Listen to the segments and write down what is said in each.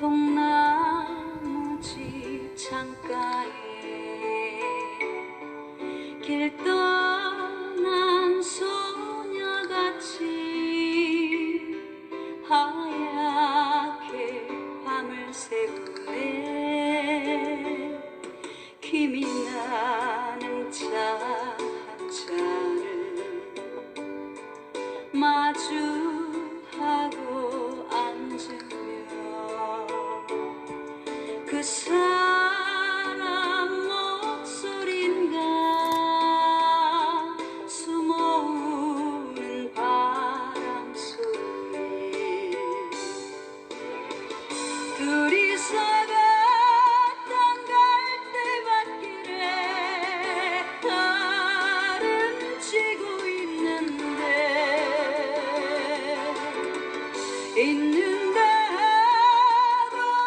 통나무지 창가에 길 떠난 소녀같이 하얗게 밤을 새우네. 김이 나는 차 한 잔을 마주하고 앉으며 그 사람 목소린가 숨어오는 바람소리. 둘이서 걷던 갈대밭길에 달은 지고 있는데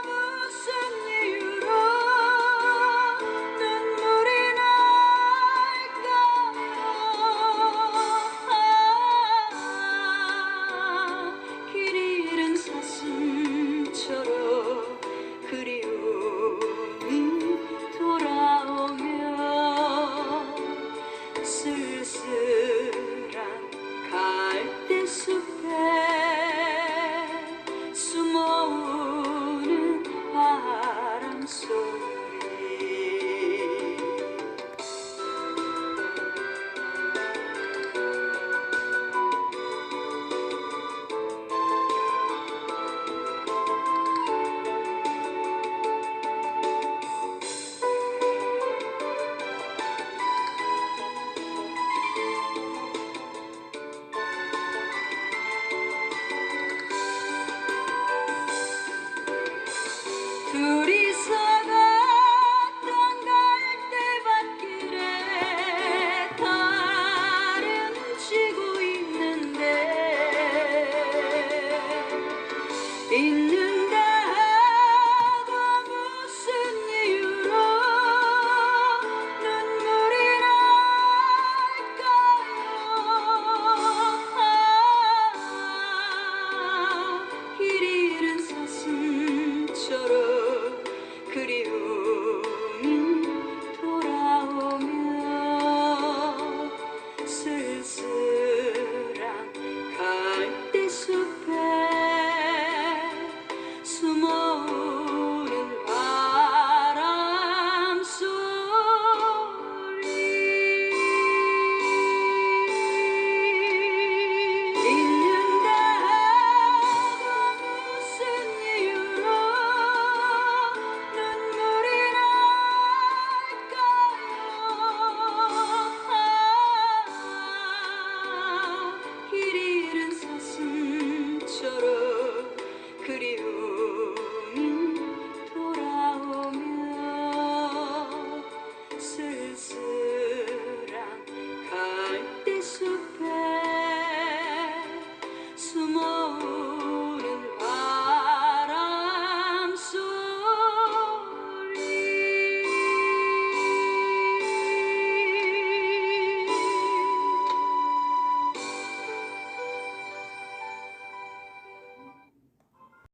무슨 이유로 눈물이 날까요. 길 잃은 사슴처럼 그리움이 돌아오며 쓸쓸한 갈대숲에 숨어오는 바람소리. 둘이서 걷던 갈대밭길에 달은 지고 있는데